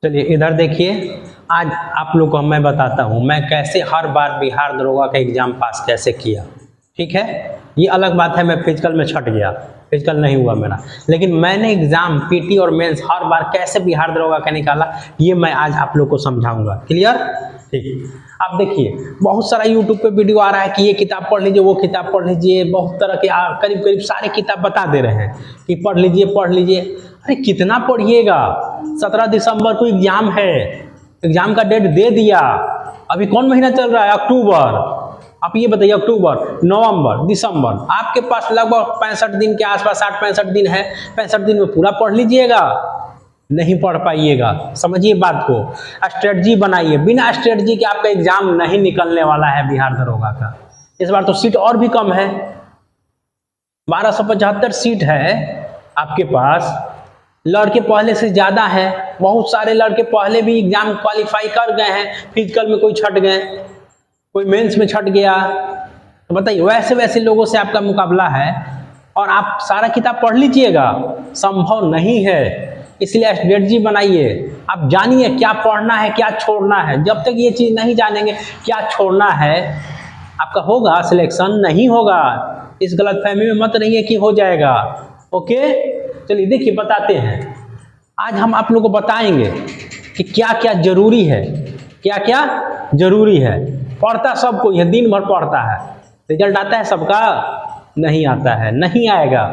चलिए इधर देखिए, आज आप लोग को मैं बताता हूँ मैं कैसे हर बार बिहार दरोगा का एग्जाम पास कैसे किया। ठीक है, ये अलग बात है मैं फिजिकल में छट गया, फिजिकल नहीं हुआ मेरा, लेकिन मैंने एग्जाम पीटी और मेंस हर बार कैसे बिहार दरोगा का निकाला ये मैं आज आप लोग को समझाऊंगा। क्लियर? ठीक। आप देखिए बहुत सारा यूट्यूब पे वीडियो आ रहा है कि ये किताब पढ़ लीजिए, वो किताब पढ़ लीजिए, बहुत तरह के करीब करीब सारे किताब बता दे रहे हैं कि पढ़ लीजिए पढ़ लीजिए। अरे कितना पढ़िएगा, 17 दिसंबर को एग्जाम है, एग्जाम का डेट दे दिया, अभी कौन महीना चल रहा है? अक्टूबर। आप ये बताइए अक्टूबर, नवंबर, दिसंबर, आपके पास लगभग 65 दिन के आसपास, 60-65 दिन है। 65 दिन में पूरा पढ़ लीजिएगा? नहीं पढ़ पाइएगा। समझिए बात को, स्ट्रेटजी बनाइए, बिना स्ट्रेटजी के आपका एग्जाम नहीं निकलने वाला है बिहार दरोगा का। इस बार तो सीट और भी कम है, 1275 सीट है आपके पास, लड़के पहले से ज्यादा है। बहुत सारे लड़के पहले भी एग्जाम क्वालिफाई कर गए हैं, फिजिकल में कोई छट गए, कोई मेंस में छट गया। तो बताइए वैसे वैसे लोगों से आपका मुकाबला है और आप सारा किताब पढ़ लीजिएगा? संभव नहीं है। इसलिए स्ट्रेटजी बनाइए, आप जानिए क्या पढ़ना है क्या छोड़ना है। जब तक ये चीज नहीं जानेंगे क्या छोड़ना है, आपका होगा सिलेक्शन? नहीं होगा। इस गलतफहमी में मत रहिए कि हो जाएगा। ओके, चलिए देखिए बताते हैं। आज हम आप लोगों को बताएंगे कि क्या क्या जरूरी है, क्या क्या जरूरी है। पढ़ता सब कोई है, दिन भर पढ़ता है, रिजल्ट आता है सबका? नहीं आता है, नहीं आएगा।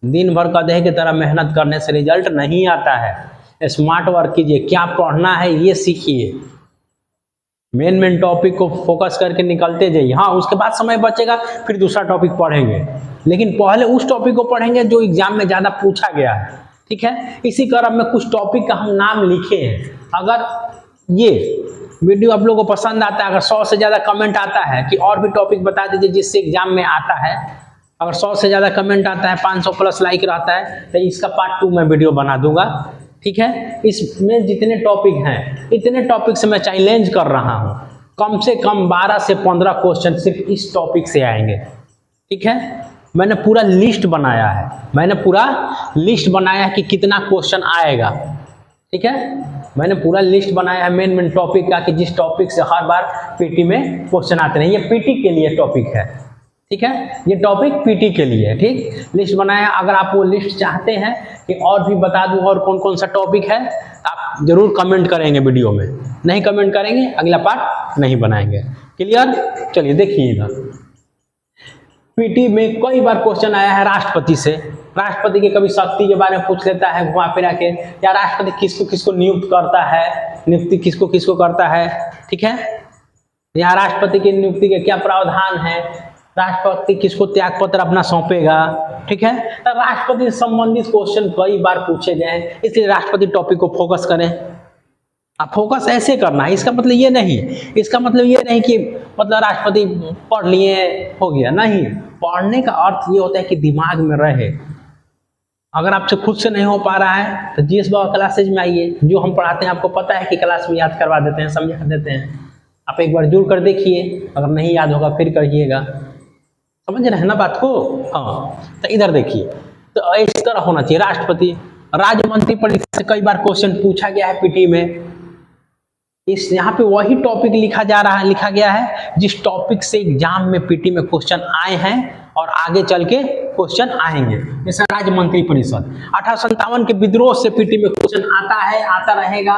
दिन भर गधे की तरह मेहनत करने से रिजल्ट नहीं आता है। स्मार्ट वर्क कीजिए, क्या पढ़ना है ये सीखिए, मेन टॉपिक को फोकस करके निकलते जाइए। हाँ, उसके बाद समय बचेगा फिर दूसरा टॉपिक पढ़ेंगे, लेकिन पहले उस टॉपिक को पढ़ेंगे जो एग्जाम में ज्यादा पूछा गया है। ठीक है, इसी क्रम में कुछ टॉपिक का हम नाम लिखे हैं। अगर ये वीडियो आप लोगों को पसंद आता है, अगर 100 से ज्यादा कमेंट आता है कि और भी टॉपिक बता दीजिए जिससे एग्जाम में आता है, अगर 100 से ज्यादा कमेंट आता है, 500 प्लस लाइक रहता है, तो इसका पार्ट 2 मैं वीडियो बना दूंगा। ठीक है, इसमें जितने टॉपिक हैं इतने टॉपिक से मैं चैलेंज कर रहा हूं, कम से कम 12 से 15 क्वेश्चन सिर्फ इस टॉपिक से आएंगे। ठीक है, मैंने पूरा लिस्ट बनाया है, मैंने पूरा लिस्ट बनाया है कि कितना क्वेश्चन आएगा। ठीक है, मैंने पूरा लिस्ट बनाया है मेन टॉपिक का कि जिस टॉपिक से हर बार पीटी में क्वेश्चन आते हैं। ये पीटी के लिए टॉपिक है। ठीक है, ये टॉपिक पीटी के लिए। ठीक, लिस्ट बनाया। अगर आप वो लिस्ट चाहते हैं कि और भी बता दूं और कौन कौन सा टॉपिक है, आप जरूर कमेंट करेंगे वीडियो में। नहीं कमेंट करेंगे अगला पार्ट नहीं बनाएंगे। क्लियर? चलिए देखिए, इधर पीटी में कई बार क्वेश्चन आया है राष्ट्रपति से। राष्ट्रपति की कभी शक्ति के बारे में पूछ लेता है घुमा फिरा के, या राष्ट्रपति किसको किसको नियुक्त करता है, नियुक्ति किसको किसको करता है। ठीक है, यहाँ राष्ट्रपति की नियुक्ति के क्या प्रावधान है, राष्ट्रपति किसको त्याग पत्र अपना सौंपेगा। ठीक है, तो राष्ट्रपति से संबंधित क्वेश्चन कई बार पूछे गए हैं, इसलिए राष्ट्रपति टॉपिक को फोकस करें। आप फोकस ऐसे करना है, इसका मतलब ये नहीं, इसका मतलब ये नहीं कि मतलब राष्ट्रपति पढ़ लिए हो गया, नहीं। पढ़ने का अर्थ ये होता है कि दिमाग में रहे। अगर आपसे खुद से नहीं हो पा रहा है तो जीएस बाबा क्लासेज में आइए, जो हम पढ़ाते हैं आपको पता है कि क्लास में याद करवा देते हैं, समझा देते हैं। आप एक बार जुड़ कर देखिए, अगर नहीं याद होगा फिर करिएगा। समझ रहे हैं ना बात को? हाँ, तो इधर देखिए, तो इस तरह होना चाहिए। राष्ट्रपति, राज्य मंत्री परिषद से कई बार क्वेश्चन पूछा गया है पीटी में। इस यहाँ पे वही टॉपिक लिखा गया है जिस टॉपिक से एग्जाम में पीटी में क्वेश्चन आए हैं और आगे चल के क्वेश्चन आएंगे। जैसे राज्य मंत्री परिषद 1857 के विद्रोह से पीटी में क्वेश्चन आता है, आता रहेगा।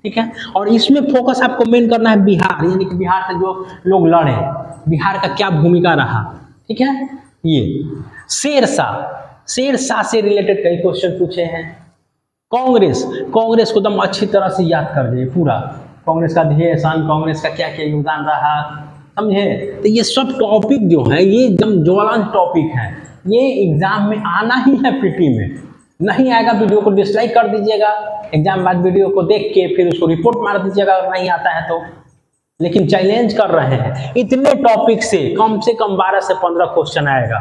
ठीक है, और इसमें फोकस आपको मेन करना है बिहार, यानी कि बिहार से जो लोग लड़े, बिहार का क्या भूमिका रहा। ठीक है, ये शेरशाह से रिलेटेड कई क्वेश्चन पूछे हैं। कांग्रेस को एकदम अच्छी तरह से याद कर दीजिए पूरा, कांग्रेस का ध्येय सन, कांग्रेस का क्या क्या योगदान रहा, समझे? तो ये सब टॉपिक जो है ये एकदम ज्वलंत टॉपिक है, ये एग्जाम में आना ही है पीटी में। नहीं आएगा वीडियो को डिसलाइक कर दीजिएगा, एग्जाम बाद वीडियो को देख के फिर उसको रिपोर्ट मार दीजिएगा अगर नहीं आता है तो। लेकिन चैलेंज कर रहे हैं, इतने टॉपिक से कम 12 से 15 क्वेश्चन आएगा।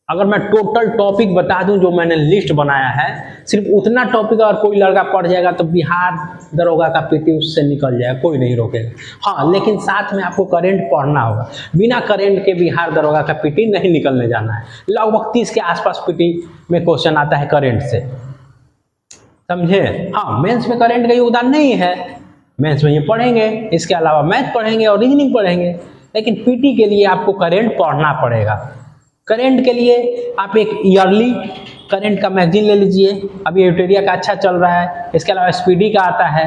अगर मैं टोटल टॉपिक बता दूं जो मैंने लिस्ट बनाया है, सिर्फ उतना टॉपिक अगर कोई लड़का पढ़ जाएगा तो बिहार दरोगा का पीटी उससे निकल जाएगा, कोई नहीं रोकेगा। हाँ, लेकिन साथ में आपको करंट पढ़ना होगा, बिना करंट के बिहार दरोगा का पीटी नहीं निकलने जाना है। लगभग 30 के आसपास पीटी में क्वेश्चन आता है करंट से। समझे? हाँ, मेंस में करंट का योगदान नहीं है, मेंस में ये पढ़ेंगे, इसके अलावा मैथ पढ़ेंगे और रीजनिंग पढ़ेंगे, लेकिन पीटी के लिए आपको करंट पढ़ना पड़ेगा। करंट के लिए आप एक ईयरली करंट का मैगजीन ले लीजिए, अभी एवटेरिया का अच्छा चल रहा है, इसके अलावा स्पीडी का आता है,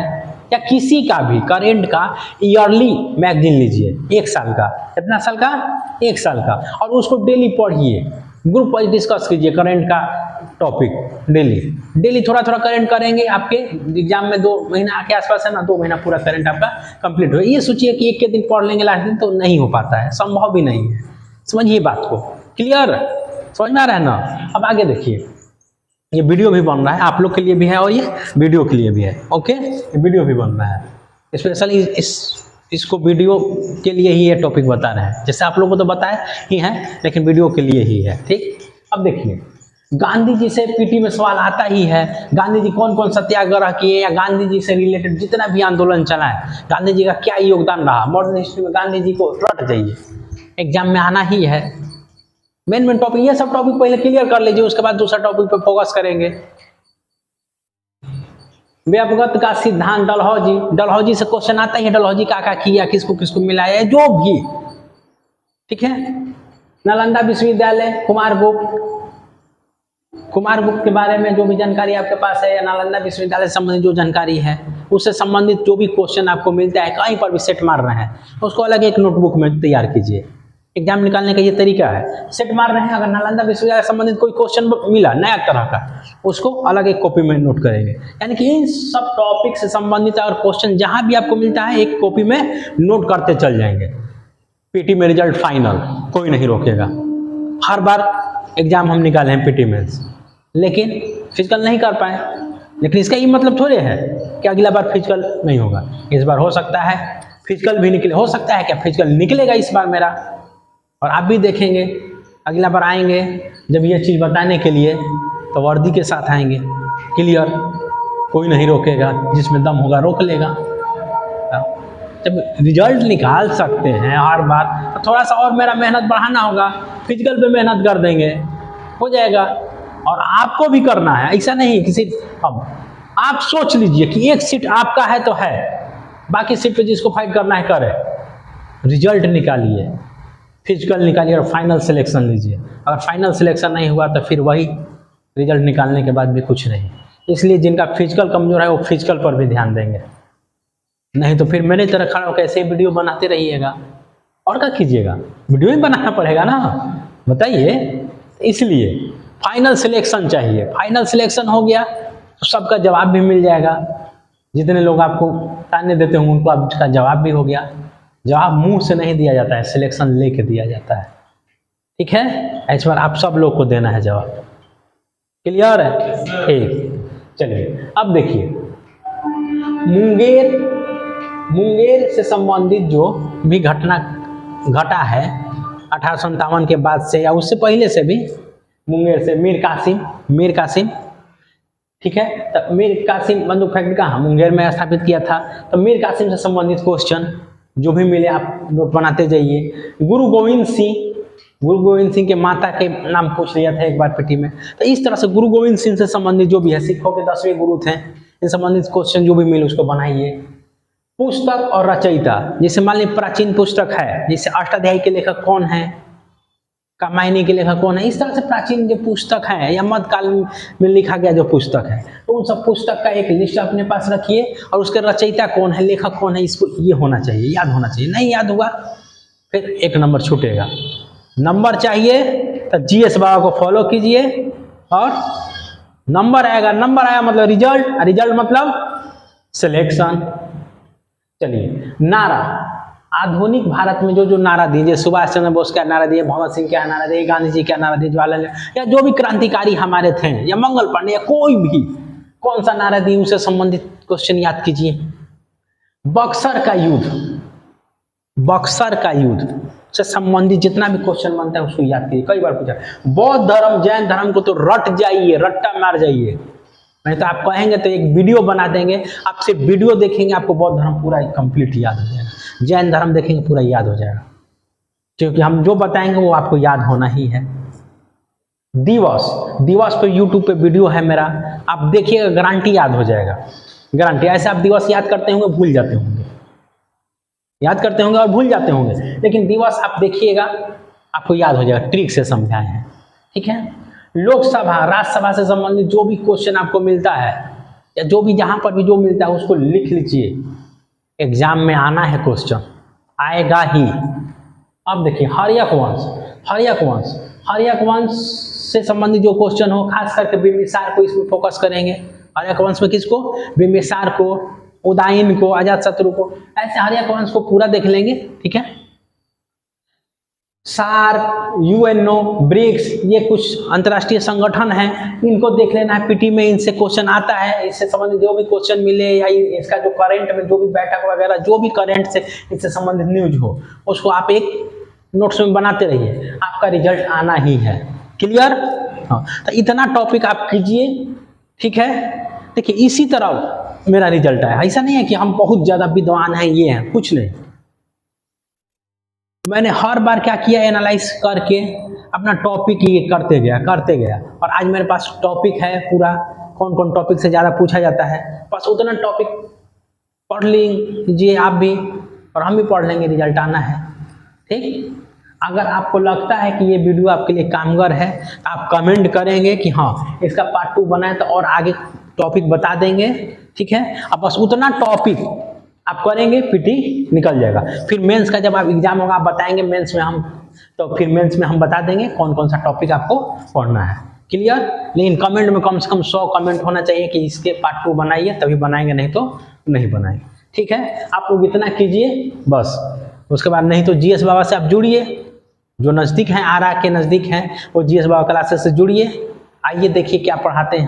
या किसी का भी करंट का ईयरली मैगजीन लीजिए, 1 साल का। कितना साल का? 1 साल का। और उसको डेली पढ़िए, ग्रुप वाइज डिस्कस कीजिए करंट का टॉपिक डेली थोड़ा थोड़ा करंट करेंगे। आपके एग्जाम में 2 महीना के आसपास है ना, 2 महीना पूरा करंट आपका कंप्लीट हो। ये सोचिए कि एक के दिन पढ़ लेंगे लास्ट दिन, तो नहीं हो पाता है, संभव भी नहीं है। समझिए बात को, क्लियर? समझ में आ रहा है ना? अब आगे देखिए, ये वीडियो भी बन रहा है, आप लोग के लिए भी है और ये वीडियो के लिए भी है। ओके, ये वीडियो भी बन रहा है, स्पेशली इसको वीडियो के लिए ही ये टॉपिक बता रहे हैं, जैसे आप लोगों को तो बताया ही है, लेकिन वीडियो के लिए ही है। ठीक, अब देखिए, गांधी जी से पीटी में सवाल आता ही है, गांधी जी कौन कौन सत्याग्रह किए, या गांधी जी से रिलेटेड जितना भी आंदोलन चला है, गांधी जी का क्या योगदान रहा मॉडर्न हिस्ट्री में, गांधी जी को रट जाइए, एग्जाम में आना ही है। मेन टॉपिक, ये सब टॉपिक पहले क्लियर कर लीजिए, उसके बाद दूसरा टॉपिक पे फोकस करेंगे। व्यवगत का सिद्धांत, डलहौजी से क्वेश्चन आता है, डलहौजी का किया, किसको किसको मिलाया, जो भी। ठीक है, नालंदा विश्वविद्यालय, कुमारगुप्त के बारे में जो भी जानकारी आपके पास है, या नालंदा विश्वविद्यालय से संबंधित जो जानकारी है, उससे संबंधित जो भी क्वेश्चन आपको मिलता है, कहीं पर भी सेट मार रहे हैं, उसको अलग एक नोटबुक में तैयार कीजिए। एग्जाम निकालने का ये तरीका है, सेट मार रहे हैं, अगर नालंदा विश्वविद्यालय से संबंधित कोई क्वेश्चन मिला नया तरह का, उसको अलग एक कॉपी में नोट करेंगे। यानी कि इन सब टॉपिक से संबंधित और क्वेश्चन जहां भी आपको मिलता है, एक कॉपी में नोट करते चल जाएंगे। पीटी में रिजल्ट फाइनल, कोई नहीं रोकेगा। हर बार एग्जाम हम निकाले हैं पीटी मेंस, लेकिन फिजिकल नहीं कर पाए, लेकिन इसका ये मतलब थोड़े है कि अगला बार फिजिकल नहीं होगा। इस बार हो सकता है फिजिकल भी निकले, हो सकता है क्या फिजिकल निकलेगा इस बार मेरा, और आप भी देखेंगे। अगला बार आएंगे जब ये चीज़ बताने के लिए, तो वर्दी के साथ आएंगे, क्लियर? कोई नहीं रोकेगा, जिसमें दम होगा रोक लेगा। जब रिजल्ट निकाल सकते हैं हर बार, तो थोड़ा सा और मेरा मेहनत बढ़ाना होगा, फिजिकल पे मेहनत कर देंगे, हो जाएगा। और आपको भी करना है, ऐसा नहीं किसी, अब आप सोच लीजिए कि एक सीट आपका है तो है, बाकी सीट पे जिसको फाइट करना है करे। रिजल्ट निकालिए, फिजिकल निकालिए और फाइनल सिलेक्शन लीजिए। अगर फाइनल सिलेक्शन नहीं हुआ तो फिर वही रिजल्ट निकालने के बाद भी कुछ नहीं। इसलिए जिनका फिजिकल कमजोर है वो फिजिकल पर भी ध्यान देंगे, नहीं तो फिर मेरे तरह खड़ा होकर ऐसे ही वीडियो बनाते रहिएगा, और क्या कीजिएगा, वीडियो ही बनाना पड़ेगा ना, बताइए। इसलिए फाइनल सिलेक्शन चाहिए, फाइनल सिलेक्शन हो गया तो सबका जवाब भी मिल जाएगा। जितने लोग आपको ताने देते होंगे उनको आपका जवाब भी हो गया। जवाब मुंह से नहीं दिया जाता है, सिलेक्शन लेके दिया जाता है। ठीक है, इस बार आप सब लोग को देना है जवाब, क्लियर है? ठीक, चलिए अब देखिए, मुंगेर से संबंधित जो भी घटना घटा है 1857 के बाद से, या उससे पहले से भी, मुंगेर से मीर कासिम, ठीक है, तो मीर कासिम बंदूक फैक्ट्री कहाँ, मुंगेर में स्थापित किया था। तो मीर कासिम से संबंधित क्वेश्चन जो भी मिले आप नोट बनाते जाइए। गुरु गोविंद सिंह के माता के नाम पूछ लिया था एक बार पीटी में। तो इस तरह से गुरु गोविंद सिंह से संबंधित जो भी है, सिखों के 10वें गुरु थे, इन संबंधित क्वेश्चन जो भी मिले उसको बनाइए। पुस्तक और रचयिता, जैसे मान लीजिए प्राचीन पुस्तक है, जैसे अष्टाध्यायी के लेखक कौन है, कामायनी के लेखक कौन है, इस तरह से प्राचीन जो पुस्तक है या मध्यकाल में लिखा गया जो पुस्तक है, तो उन सब पुस्तक का एक लिस्ट अपने पास रखिए, और उसके रचयिता कौन है, लेखक कौन है, इसको ये होना चाहिए, याद होना चाहिए। नहीं याद हुआ फिर 1 नंबर छूटेगा। नंबर चाहिए तो जीएस बाबा को फॉलो कीजिए, और नंबर आएगा, नंबर आया मतलब रिजल्ट, रिजल्ट मतलब सिलेक्शन। चलिए, नारा, आधुनिक भारत में जो नारा दिए, सुभाष चंद्र बोस क्या नारा दिए, भगत सिंह क्या नारा दिए, गांधी जी क्या नारा दिए, जवाहरलाल नेहरू, या जो भी क्रांतिकारी हमारे थे, या मंगल पांडे, या कोई भी कौन सा नारा दिए, उससे संबंधित क्वेश्चन याद कीजिए। बक्सर का युद्ध से संबंधित जितना भी क्वेश्चन बनता है उसको याद कीजिए। कई बार पूछा, बौद्ध धर्म जैन धर्म को तो रट जाइए, रट्टा मार जाइए, नहीं तो आप कहेंगे तो एक वीडियो बना देंगे, आप सिर्फ वीडियो देखेंगे, आपको बौद्ध धर्म पूरा कंप्लीट याद हो जाएगा, जैन धर्म देखेंगे पूरा याद हो जाएगा, क्योंकि हम जो बताएंगे वो आपको याद होना ही है। दिवस, दिवस पे यूट्यूब पे वीडियो है मेरा, आप देखिएगा, गारंटी याद हो जाएगा, गारंटी। ऐसे आप दिवस याद करते होंगे, भूल जाते होंगे, याद करते होंगे और भूल जाते होंगे, लेकिन दिवस आप देखिएगा आपको याद हो जाएगा, ट्रिक से समझाए हैं, ठीक है। लोकसभा, राज्यसभा से संबंधित जो भी क्वेश्चन आपको मिलता है या जो भी जहां पर भी जो मिलता है उसको लिख लीजिए, एग्जाम में आना है, क्वेश्चन आएगा ही। अब देखिए हर्यक वंश, हर्यक वंश, हर्यक वंश से संबंधित जो क्वेश्चन हो, खास करके बिंबिसार को इसमें फोकस करेंगे। हर्यक वंश में किसको? बिंबिसार को, उदयन को, अजातशत्रु को, ऐसे हर्यक वंश को पूरा देख लेंगे, ठीक है। सार्क, यूएनओ, ब्रिक्स, ये कुछ अंतर्राष्ट्रीय संगठन हैं, इनको देख लेना है, पीटी में इनसे क्वेश्चन आता है, इससे संबंधित जो भी क्वेश्चन मिले या इसका जो करंट में जो भी बैठक वगैरह जो भी करंट से इससे संबंधित न्यूज हो उसको आप एक नोट्स में बनाते रहिए, आपका रिजल्ट आना ही है। क्लियर? हाँ, तो इतना टॉपिक आप कीजिए, ठीक है। देखिए इसी तरह मेरा रिजल्ट आया, ऐसा नहीं है कि हम बहुत ज्यादा विद्वान हैं, ये हैं, कुछ नहीं। मैंने हर बार क्या किया, एनालाइज करके अपना टॉपिक ये करते गया, और आज मेरे पास टॉपिक है पूरा, कौन कौन टॉपिक से ज़्यादा पूछा जाता है, बस उतना टॉपिक पढ़ लीजिए आप भी और हम भी पढ़ लेंगे, रिजल्ट आना है, ठीक। अगर आपको लगता है कि ये वीडियो आपके लिए कामगर है, आप कमेंट करेंगे कि हाँ इसका पार्ट 2 बनाए, तो और आगे टॉपिक बता देंगे, ठीक है। अब बस उतना टॉपिक आप करेंगे, पीटी निकल जाएगा। फिर मेंस का जब आप एग्जाम होगा आप बताएंगे मेंस में हम, तो फिर मेंस में हम बता देंगे कौन कौन सा टॉपिक आपको पढ़ना है। क्लियर? लेकिन कमेंट में कम से कम 100 कमेंट होना चाहिए कि इसके पार्ट 2 बनाइए, तभी बनाएंगे, नहीं तो नहीं बनाएंगे, ठीक है। आप लोग इतना कीजिए बस, उसके बाद नहीं तो जीएस बाबा से आप जुड़िए, जो नज़दीक हैं, आरा के नज़दीक हैं, वो जीएस बाबा क्लासेस से जुड़िए, आइए देखिए क्या पढ़ाते हैं।